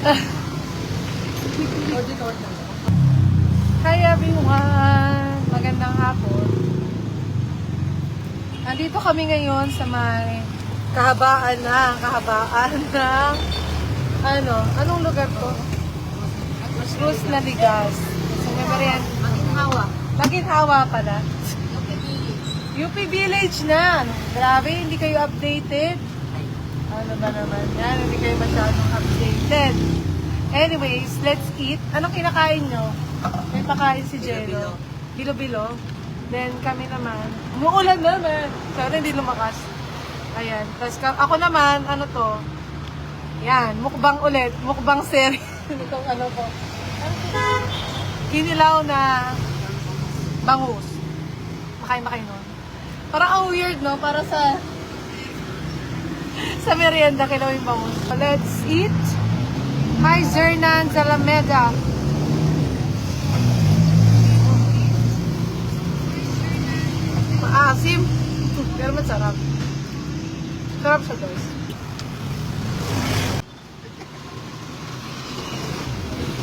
Hi everyone! Magandang hapon. Nandito kami ngayon sa may kahabaan ng anong lugar to? Cruz Naligas. So may variant. Maginhawa pala. UP Village na. Grabe, hindi kayo updated. Ano ba naman yan? Hindi kayo masyadong updated. Anyways, let's eat. Anong kinakain nyo? May pakain si Jello. Bilo-bilo. Then kami naman. Umuulan naman. Sana hindi lumakas. Ayan. Tapos ako naman, ano to? Yan. Mukbang ulit. Mukbang series. Itong ano ko. Kinilaw na bangus. Makain ba kayo nun? Parang ang weird, no? Para sa merienda, kailangan yung bangus. Let's eat. Hi, Zernan Zalameda. Maasim. Pero masarap. Sarap siya, guys.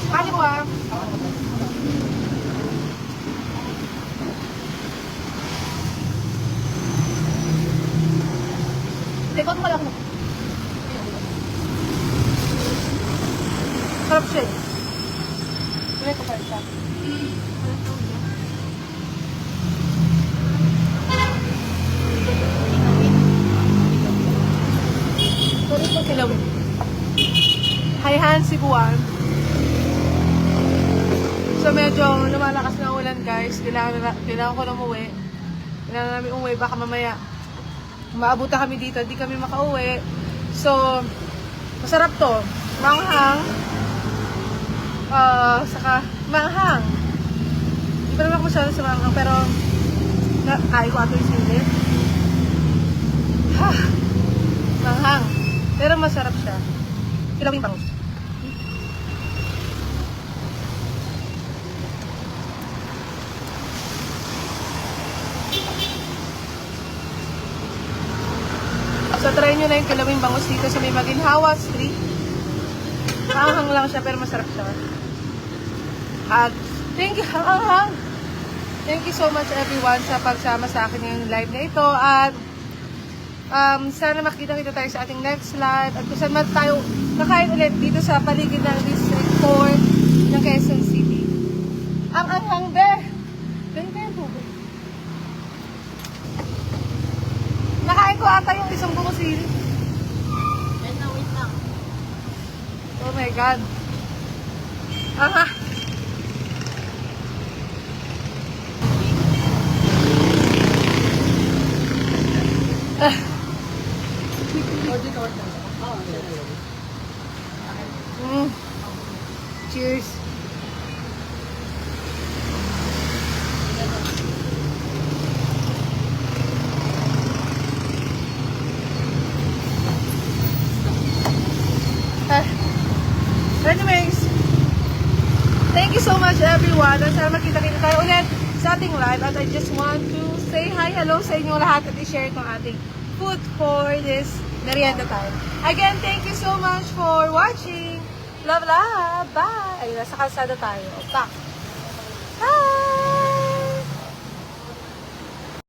Kali ko ah. Tekot mo lang. Sarap siya eh. Pwede ko pa siya. Pwede ko kilawin. Hayhan si Buwan. So medyo lumalakas na ulan guys. Kailangan ko na umuwi. Kailangan namin umuwi. Baka mamaya maabutan kami dito. Hindi kami makauwi. So masarap to. Manghang. Saka manghang. Hindi pa naman ako masyado sa manghang. Pero kaya ko ato yung sili. Manghang. Pero masarap siya. Kilawing bangus. So, try nyo na yung kilawing bangus dito sa may Maginhawa Street. Maanghang lang siya, pero masarap siya. At, thank you, thank you so much everyone sa pagsama sa akin ngayong live na ito. At, sana makita-kita tayo sa ating next live. At kung saan man tayo nakain ulit dito sa paligid ng District 4 ng Quezon City. Ang anghang be! Ganyan kayo po ba? Nakain ko ata yung isang buko sili. Wait lang. Oh my God. Aha. Cheers. Anyways, thank you so much everyone. At sana makita-kita tayo ulit sa ating live. At I just want to say hi, hello sa inyong lahat at i-share itong ating food for this merienda time. Again, thank you so much for watching. Love, love. Bye. Ayun, nasa kalsada tayo. Back.